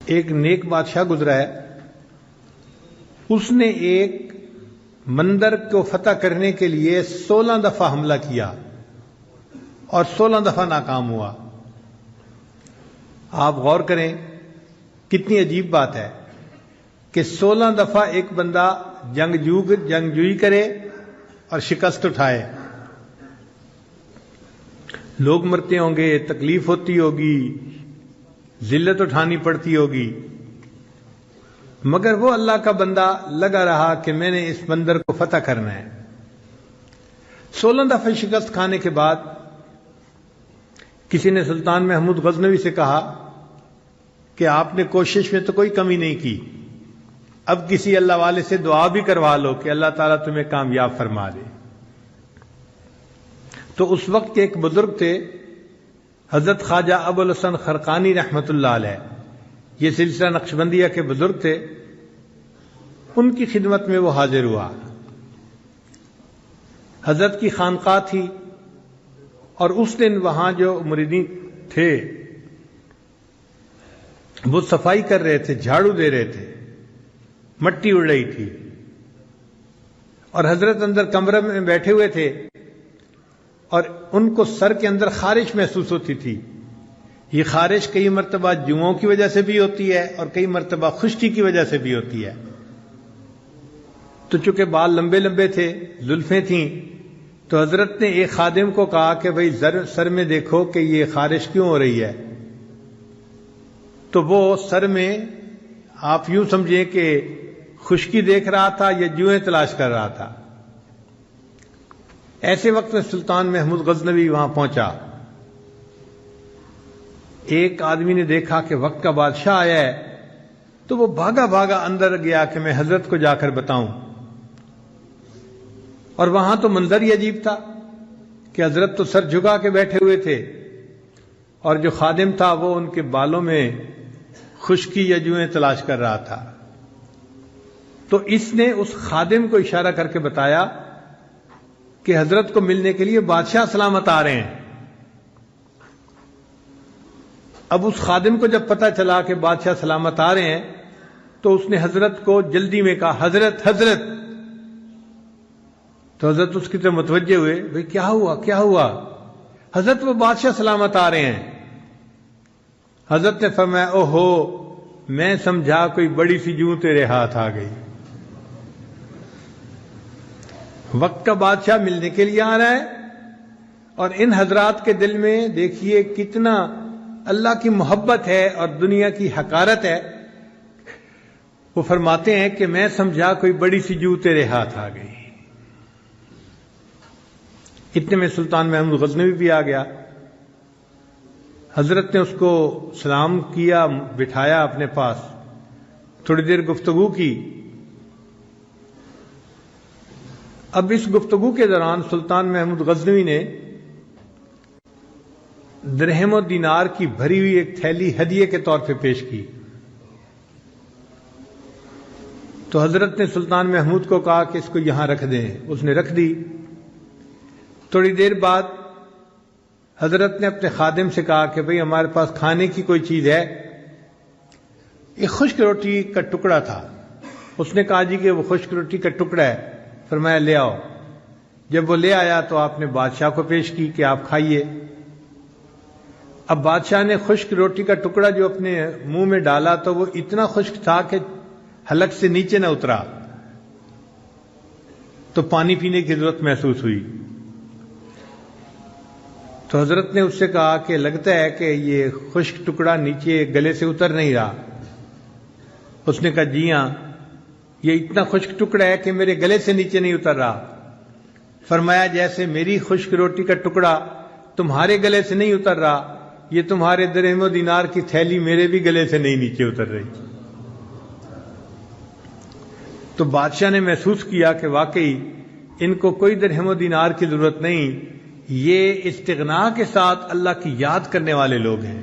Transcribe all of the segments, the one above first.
ایک نیک بادشاہ گزرا ہے، اس نے ایک مندر کو فتح کرنے کے لیے 16 دفعہ حملہ کیا اور 16 دفعہ ناکام ہوا۔ آپ غور کریں کتنی عجیب بات ہے کہ 16 دفعہ ایک بندہ جنگجوئی کرے اور شکست اٹھائے۔ لوگ مرتے ہوں گے، تکلیف ہوتی ہوگی، ذلت اٹھانی پڑتی ہوگی، مگر وہ اللہ کا بندہ لگا رہا کہ میں نے اس بندر کو فتح کرنا ہے۔ 16 دفعہ شکست کھانے کے بعد کسی نے سلطان محمود غزنوی سے کہا کہ آپ نے کوشش میں تو کوئی کمی نہیں کی، اب کسی اللہ والے سے دعا بھی کروا لو کہ اللہ تعالیٰ تمہیں کامیاب فرما دے۔ تو اس وقت کے ایک بزرگ تھے حضرت خواجہ ابوالحسن خرقانی رحمۃ اللہ علیہ، یہ سلسلہ نقشبندیہ کے بزرگ تھے، ان کی خدمت میں وہ حاضر ہوا۔ حضرت کی خانقاہ تھی اور اس دن وہاں جو مریدین تھے وہ صفائی کر رہے تھے، جھاڑو دے رہے تھے، مٹی اڑ رہی تھی، اور حضرت اندر کمرے میں بیٹھے ہوئے تھے اور ان کو سر کے اندر خارش محسوس ہوتی تھی۔ یہ خارش کئی مرتبہ جوؤں کی وجہ سے بھی ہوتی ہے اور کئی مرتبہ خشکی کی وجہ سے بھی ہوتی ہے۔ تو چونکہ بال لمبے لمبے تھے، زلفیں تھیں، تو حضرت نے ایک خادم کو کہا کہ بھئی سر میں دیکھو کہ یہ خارش کیوں ہو رہی ہے۔ تو وہ سر میں آپ یوں سمجھیں کہ خشکی دیکھ رہا تھا یا جوئیں تلاش کر رہا تھا۔ ایسے وقت میں سلطان محمود غزنوی وہاں پہنچا۔ ایک آدمی نے دیکھا کہ وقت کا بادشاہ آیا ہے، تو وہ بھاگا بھاگا اندر گیا کہ میں حضرت کو جا کر بتاؤں۔ اور وہاں تو منظر ہی عجیب تھا کہ حضرت تو سر جھکا کے بیٹھے ہوئے تھے اور جو خادم تھا وہ ان کے بالوں میں خشکی یا جوئیں تلاش کر رہا تھا۔ تو اس نے اس خادم کو اشارہ کر کے بتایا کہ حضرت کو ملنے کے لیے بادشاہ سلامت آ رہے ہیں۔ اب اس خادم کو جب پتہ چلا کہ بادشاہ سلامت آ رہے ہیں تو اس نے حضرت کو جلدی میں کہا حضرت حضرت۔ تو حضرت اس کی طرف متوجہ ہوئے، بھئی کیا ہوا کیا ہوا؟ حضرت وہ بادشاہ سلامت آ رہے ہیں۔ حضرت نے فرمایا اوہو، میں سمجھا کوئی بڑی سی جوں تیرے ہاتھ آ گئی۔ وقت کا بادشاہ ملنے کے لیے آ رہا ہے اور ان حضرات کے دل میں دیکھیے کتنا اللہ کی محبت ہے اور دنیا کی حقارت ہے۔ وہ فرماتے ہیں کہ میں سمجھا کوئی بڑی سی جو تیرے ہاتھ آ گئی۔ اتنے میں سلطان محمود غزنوی بھی آ گیا۔ حضرت نے اس کو سلام کیا، بٹھایا اپنے پاس، تھوڑی دیر گفتگو کی۔ اب اس گفتگو کے دوران سلطان محمود غزنوی نے درہم و دینار کی بھری ہوئی ایک تھیلی ہدیے کے طور پہ پیش کی۔ تو حضرت نے سلطان محمود کو کہا کہ اس کو یہاں رکھ دیں۔ اس نے رکھ دی۔ تھوڑی دیر بعد حضرت نے اپنے خادم سے کہا کہ بھئی ہمارے پاس کھانے کی کوئی چیز ہے؟ ایک خشک روٹی کا ٹکڑا تھا۔ اس نے کہا جی کہ وہ خشک روٹی کا ٹکڑا ہے۔ فرمایا لے آؤ۔ جب وہ لے آیا تو آپ نے بادشاہ کو پیش کی کہ آپ کھائیے۔ اب بادشاہ نے خشک روٹی کا ٹکڑا جو اپنے منہ میں ڈالا تو وہ اتنا خشک تھا کہ حلق سے نیچے نہ اترا، تو پانی پینے کی ضرورت محسوس ہوئی۔ تو حضرت نے اس سے کہا کہ لگتا ہے کہ یہ خشک ٹکڑا نیچے گلے سے اتر نہیں رہا۔ اس نے کہا جی ہاں، یہ اتنا خشک ٹکڑا ہے کہ میرے گلے سے نیچے نہیں اتر رہا۔ فرمایا جیسے میری خشک روٹی کا ٹکڑا تمہارے گلے سے نہیں اتر رہا، یہ تمہارے درہم و دینار کی تھیلی میرے بھی گلے سے نہیں نیچے اتر رہی۔ تو بادشاہ نے محسوس کیا کہ واقعی ان کو کوئی درہم و دینار کی ضرورت نہیں، یہ استغنا کے ساتھ اللہ کی یاد کرنے والے لوگ ہیں۔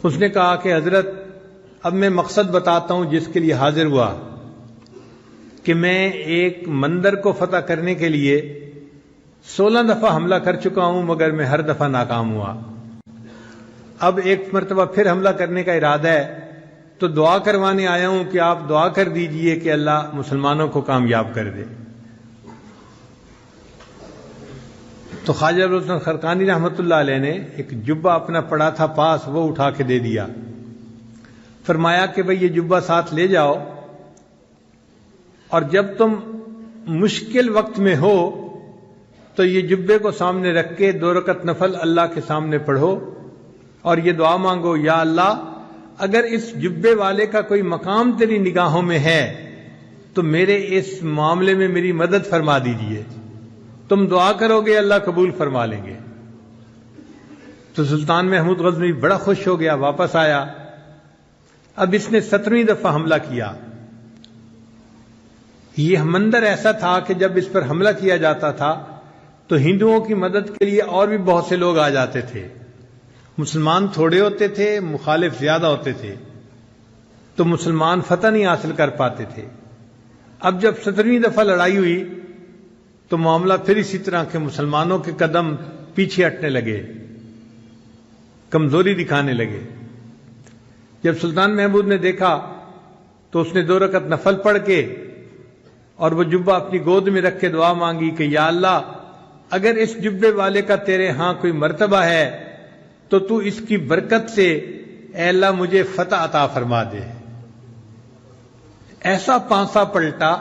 اس نے کہا کہ حضرت اب میں مقصد بتاتا ہوں جس کے لیے حاضر ہوا، کہ میں ایک مندر کو فتح کرنے کے لیے 16 دفعہ حملہ کر چکا ہوں مگر میں ہر دفعہ ناکام ہوا۔ اب ایک مرتبہ پھر حملہ کرنے کا ارادہ ہے، تو دعا کروانے آیا ہوں کہ آپ دعا کر دیجئے کہ اللہ مسلمانوں کو کامیاب کر دے۔ تو خواجہ ابوالحسن خرقانی رحمۃ اللہ علیہ نے ایک جبہ اپنا پڑا تھا پاس، وہ اٹھا کے دے دیا، فرمایا کہ بھئی یہ جبہ ساتھ لے جاؤ، اور جب تم مشکل وقت میں ہو تو یہ جبے کو سامنے رکھ کے 2 رکعت نفل اللہ کے سامنے پڑھو اور یہ دعا مانگو، یا اللہ اگر اس جبے والے کا کوئی مقام تیری نگاہوں میں ہے تو میرے اس معاملے میں میری مدد فرما دیجئے۔ تم دعا کرو گے اللہ قبول فرما لیں گے۔ تو سلطان محمود غزنوی بڑا خوش ہو گیا، واپس آیا۔ اب اس نے 17ویں دفعہ حملہ کیا۔ یہ منظر ایسا تھا کہ جب اس پر حملہ کیا جاتا تھا تو ہندوؤں کی مدد کے لیے اور بھی بہت سے لوگ آ جاتے تھے، مسلمان تھوڑے ہوتے تھے، مخالف زیادہ ہوتے تھے، تو مسلمان فتح نہیں حاصل کر پاتے تھے۔ اب جب 17ویں دفعہ لڑائی ہوئی تو معاملہ پھر اسی طرح کے مسلمانوں کے قدم پیچھے ہٹنے لگے، کمزوری دکھانے لگے۔ جب سلطان محمود نے دیکھا تو اس نے 2 رکعت نفل پڑھ کے اور وہ جبہ اپنی گود میں رکھ کے دعا مانگی کہ یا اللہ اگر اس جبے والے کا تیرے ہاں کوئی مرتبہ ہے تو تو اس کی برکت سے اے اللہ مجھے فتح عطا فرما دے۔ ایسا پانسا پلٹا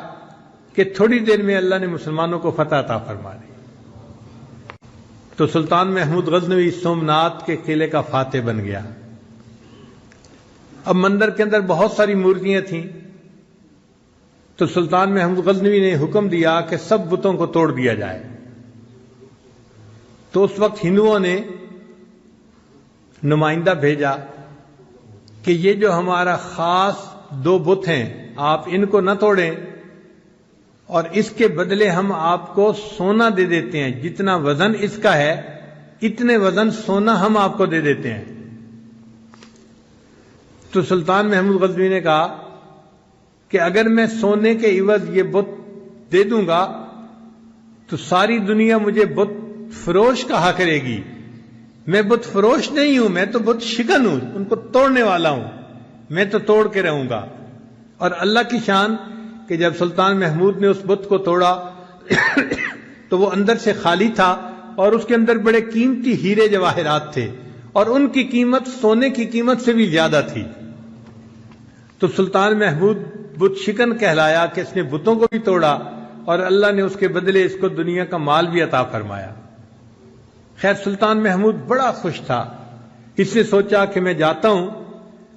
کہ تھوڑی دیر میں اللہ نے مسلمانوں کو فتح عطا فرما دی۔ تو سلطان محمود غزنوی سومنات کے قلعے کا فاتح بن گیا۔ اب مندر کے اندر بہت ساری مورتیاں تھیں، تو سلطان محمود غزنوی نے حکم دیا کہ سب بتوں کو توڑ دیا جائے۔ تو اس وقت ہندوؤں نے نمائندہ بھیجا کہ یہ جو ہمارا خاص 2 بت ہیں آپ ان کو نہ توڑیں، اور اس کے بدلے ہم آپ کو سونا دے دیتے ہیں، جتنا وزن اس کا ہے اتنے وزن سونا ہم آپ کو دے دیتے ہیں۔ تو سلطان محمود غزنوی نے کہا کہ اگر میں سونے کے عوض یہ بت دے دوں گا تو ساری دنیا مجھے بت فروش کہا کرے گی۔ میں بت فروش نہیں ہوں، میں تو بت شکن ہوں، ان کو توڑنے والا ہوں، میں تو توڑ کے رہوں گا۔ اور اللہ کی شان کہ جب سلطان محمود نے اس بت کو توڑا تو وہ اندر سے خالی تھا اور اس کے اندر بڑے قیمتی ہیرے جواہرات تھے، اور ان کی قیمت سونے کی قیمت سے بھی زیادہ تھی۔ تو سلطان محمود بت شکن کہلایا کہ اس نے بتوں کو بھی توڑا اور اللہ نے اس کے بدلے اس کو دنیا کا مال بھی عطا فرمایا۔ خیر سلطان محمود بڑا خوش تھا، اس نے سوچا کہ میں جاتا ہوں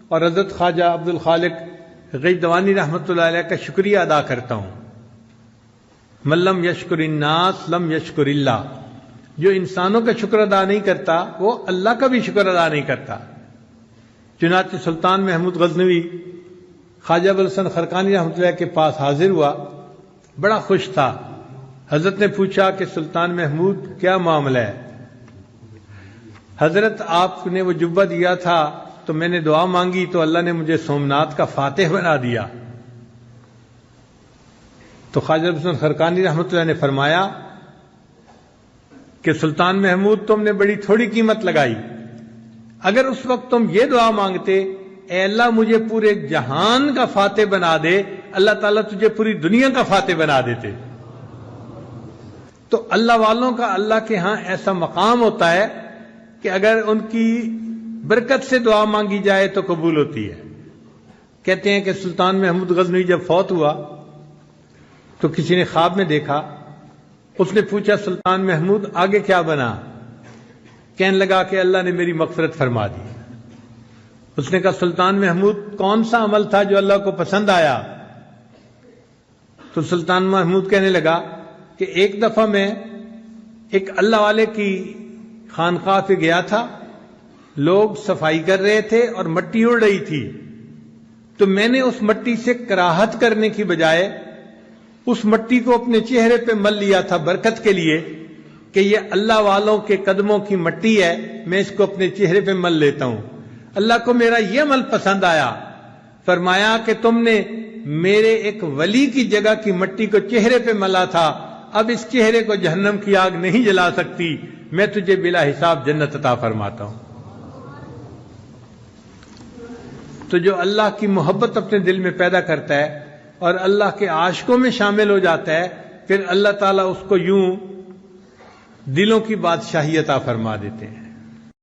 اور حضرت خواجہ عبد الخالق غیدوانی رحمۃ اللہ علیہ کا شکریہ ادا کرتا ہوں۔ من لم یشکر الناس لم یشکر اللہ، جو انسانوں کا شکر ادا نہیں کرتا وہ اللہ کا بھی شکر ادا نہیں کرتا۔ چنانچہ سلطان محمود غزنوی خواجہ ابوالحسن خرقانی رحمۃ اللہ کے پاس حاضر ہوا، بڑا خوش تھا۔ حضرت نے پوچھا کہ سلطان محمود کیا معاملہ ہے؟ حضرت آپ نے وہ جبہ دیا تھا تو میں نے دعا مانگی تو اللہ نے مجھے سومنات کا فاتح بنا دیا۔ تو خواجہ ابوالحسن خرقانی رحمۃ اللہ نے فرمایا کہ سلطان محمود تم نے بڑی تھوڑی قیمت لگائی، اگر اس وقت تم یہ دعا مانگتے اے اللہ مجھے پورے جہان کا فاتح بنا دے، اللہ تعالیٰ تجھے پوری دنیا کا فاتح بنا دیتے۔ تو اللہ والوں کا اللہ کے ہاں ایسا مقام ہوتا ہے کہ اگر ان کی برکت سے دعا مانگی جائے تو قبول ہوتی ہے۔ کہتے ہیں کہ سلطان محمود غزنوی جب فوت ہوا تو کسی نے خواب میں دیکھا، اس نے پوچھا سلطان محمود آگے کیا بنا؟ کہنے لگا کہ اللہ نے میری مغفرت فرما دی۔ اس نے کہا سلطان محمود کون سا عمل تھا جو اللہ کو پسند آیا؟ تو سلطان محمود کہنے لگا کہ ایک دفعہ میں ایک اللہ والے کی خانقاہ پہ گیا تھا، لوگ صفائی کر رہے تھے اور مٹی اڑ رہی تھی، تو میں نے اس مٹی سے کراہت کرنے کی بجائے اس مٹی کو اپنے چہرے پہ مل لیا تھا برکت کے لیے کہ یہ اللہ والوں کے قدموں کی مٹی ہے، میں اس کو اپنے چہرے پہ مل لیتا ہوں۔ اللہ کو میرا یہ عمل پسند آیا، فرمایا کہ تم نے میرے ایک ولی کی جگہ کی مٹی کو چہرے پہ ملا تھا، اب اس چہرے کو جہنم کی آگ نہیں جلا سکتی، میں تجھے بلا حساب جنت عطا فرماتا ہوں۔ تو جو اللہ کی محبت اپنے دل میں پیدا کرتا ہے اور اللہ کے عاشقوں میں شامل ہو جاتا ہے، پھر اللہ تعالیٰ اس کو یوں دلوں کی بادشاہی عطا فرما دیتے ہیں۔